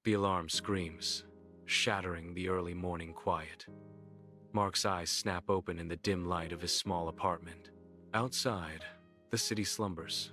The alarm screams, shattering the early morning quiet. Mark's eyes snap open in the dim light of his small apartment. Outside, the city slumbers,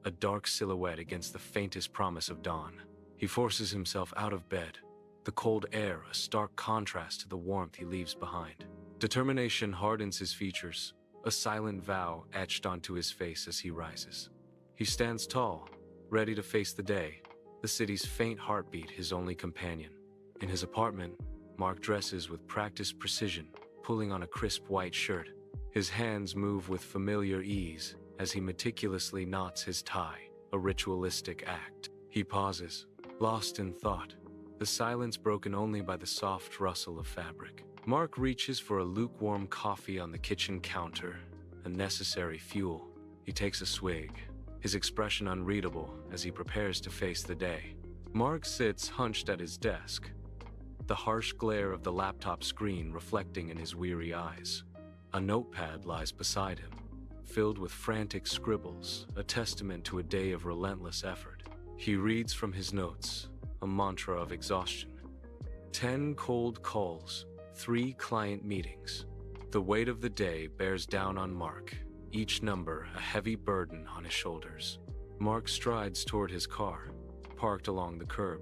a dark silhouette against the faintest promise of dawn. He forces himself out of bed, the cold air a stark contrast to the warmth he leaves behind. Determination hardens his features, a silent vow etched onto his face as he rises. He stands tall, ready to face the day, the city's faint heartbeat his only companion. In his apartment, Mark dresses with practiced precision, pulling on a crisp white shirt. His hands move with familiar ease as he meticulously knots his tie, a ritualistic act. He pauses, lost in thought, the silence broken only by the soft rustle of fabric. Mark reaches for a lukewarm coffee on the kitchen counter, a necessary fuel. He takes a swig, his expression unreadable as he prepares to face the day. Mark sits hunched at his desk, the harsh glare of the laptop screen reflecting in his weary eyes. A notepad lies beside him, filled with frantic scribbles, a testament to a day of relentless effort. He reads from his notes, a mantra of exhaustion. 10 cold calls, 3 client meetings. The weight of the day bears down on Mark, each number a heavy burden on his shoulders. Mark strides toward his car, parked along the curb,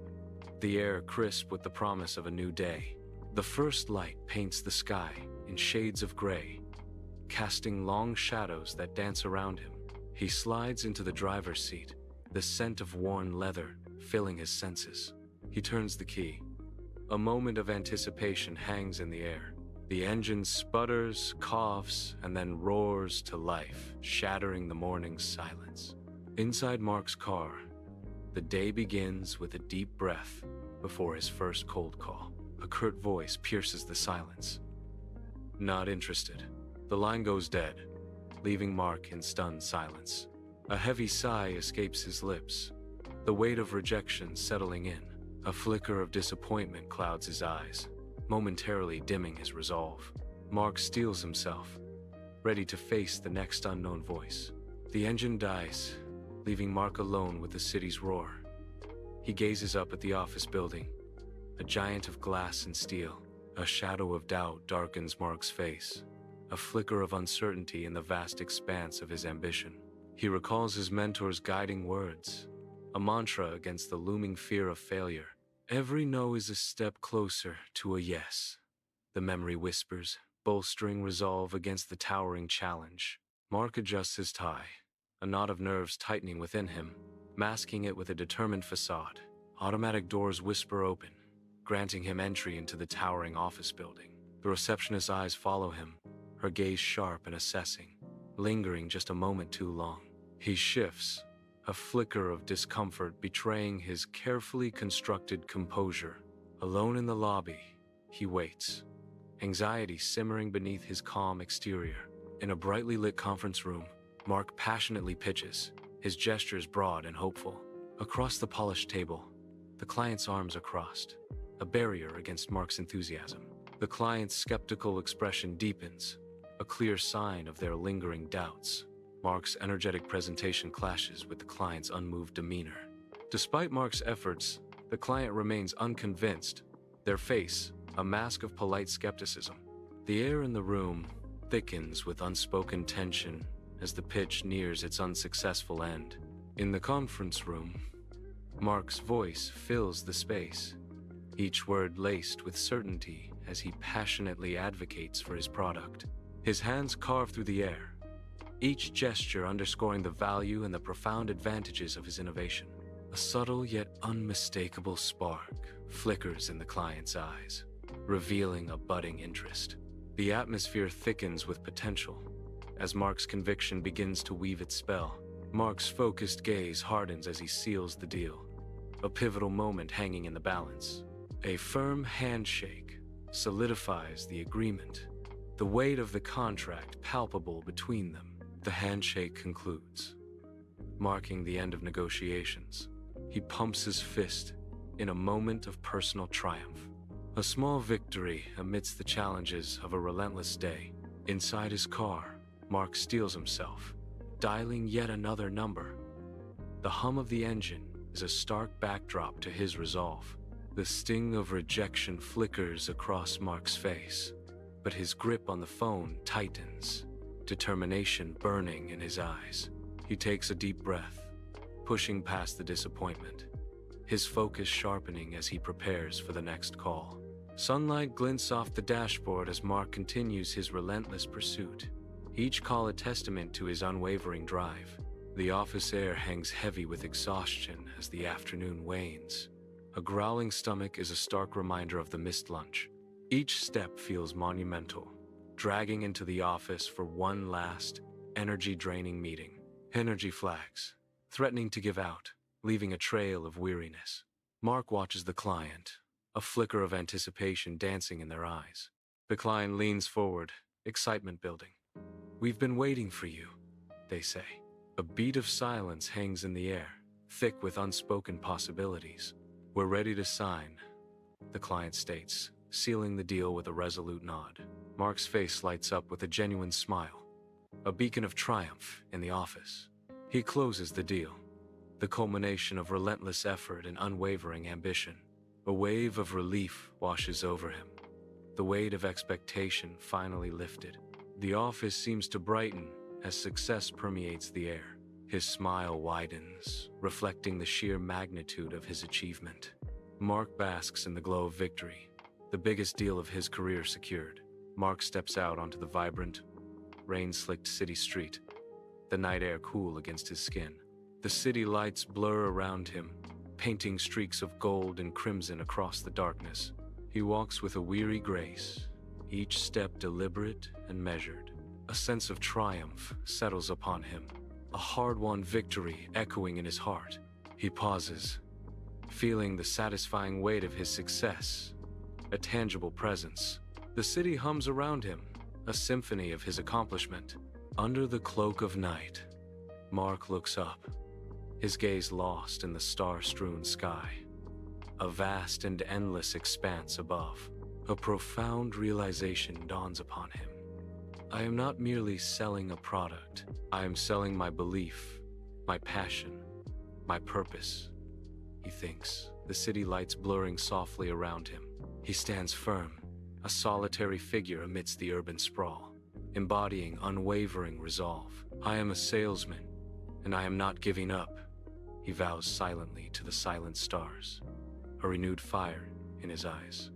the air crisp with the promise of a new day. The first light paints the sky in shades of gray, casting long shadows that dance around him. He slides into the driver's seat, the scent of worn leather filling his senses. He turns the key. A moment of anticipation hangs in the air. The engine sputters, coughs, and then roars to life, shattering the morning's silence. Inside Mark's car, the day begins with a deep breath before his first cold call. A curt voice pierces the silence. Not interested. The line goes dead, leaving Mark in stunned silence. A heavy sigh escapes his lips, the weight of rejection settling in. A flicker of disappointment clouds his eyes, momentarily dimming his resolve. Mark steels himself, ready to face the next unknown voice. The engine dies, leaving Mark alone with the city's roar. He gazes up at the office building, a giant of glass and steel. A shadow of doubt darkens Mark's face, a flicker of uncertainty in the vast expanse of his ambition. He recalls his mentor's guiding words, a mantra against the looming fear of failure. Every no is a step closer to a yes, the memory whispers, bolstering resolve against the towering challenge. Mark adjusts his tie, a knot of nerves tightening within him, masking it with a determined facade. Automatic doors whisper open, granting him entry into the towering office building. The receptionist's eyes follow him, her gaze sharp and assessing, lingering just a moment too long. He shifts, a flicker of discomfort betraying his carefully constructed composure. Alone in the lobby, he waits, anxiety simmering beneath his calm exterior. In a brightly lit conference room, Mark passionately pitches, his gestures broad and hopeful. Across the polished table, the client's arms are crossed, a barrier against Mark's enthusiasm. The client's skeptical expression deepens, a clear sign of their lingering doubts. Mark's energetic presentation clashes with the client's unmoved demeanor. Despite Mark's efforts, the client remains unconvinced, their face a mask of polite skepticism. The air in the room thickens with unspoken tension as the pitch nears its unsuccessful end. In the conference room, Mark's voice fills the space, each word laced with certainty as he passionately advocates for his product. His hands carve through the air, each gesture underscoring the value and the profound advantages of his innovation. A subtle yet unmistakable spark flickers in the client's eyes, revealing a budding interest. The atmosphere thickens with potential. As Mark's conviction begins to weave its spell, Mark's focused gaze hardens as he seals the deal, a pivotal moment hanging in the balance. A firm handshake solidifies the agreement, the weight of the contract palpable between them. The handshake concludes, marking the end of negotiations. He pumps his fist in a moment of personal triumph, a small victory amidst the challenges of a relentless day. Inside his car, Mark steels himself, dialing yet another number. The hum of the engine is a stark backdrop to his resolve. The sting of rejection flickers across Mark's face, but his grip on the phone tightens, determination burning in his eyes. He takes a deep breath, pushing past the disappointment, his focus sharpening as he prepares for the next call. Sunlight glints off the dashboard as Mark continues his relentless pursuit, each call a testament to his unwavering drive. The office air hangs heavy with exhaustion as the afternoon wanes. A growling stomach is a stark reminder of the missed lunch. Each step feels monumental, dragging into the office for one last, energy-draining meeting. Energy flags, threatening to give out, leaving a trail of weariness. Mark watches the client, a flicker of anticipation dancing in their eyes. The client leans forward, excitement building. "We've been waiting for you," they say. A beat of silence hangs in the air, thick with unspoken possibilities. "We're ready to sign," the client states, sealing the deal with a resolute nod. Mark's face lights up with a genuine smile, a beacon of triumph in the office. He closes the deal, the culmination of relentless effort and unwavering ambition. A wave of relief washes over him, the weight of expectation finally lifted. The office seems to brighten as success permeates the air. His smile widens, reflecting the sheer magnitude of his achievement. Mark basks in the glow of victory, the biggest deal of his career secured. Mark steps out onto the vibrant, rain-slicked city street, the night air cool against his skin. The city lights blur around him, painting streaks of gold and crimson across the darkness. He walks with a weary grace, each step deliberate and measured. A sense of triumph settles upon him, a hard-won victory echoing in his heart. He pauses, feeling the satisfying weight of his success, a tangible presence. The city hums around him, a symphony of his accomplishment. Under the cloak of night, Mark looks up, his gaze lost in the star-strewn sky. A vast and endless expanse above. A profound realization dawns upon him. I am not merely selling a product. I am selling my belief, my passion, my purpose, he thinks, the city lights blurring softly around him. He stands firm, a solitary figure amidst the urban sprawl, embodying unwavering resolve. I am a salesman, and I am not giving up, he vows silently to the silent stars, a renewed fire in his eyes.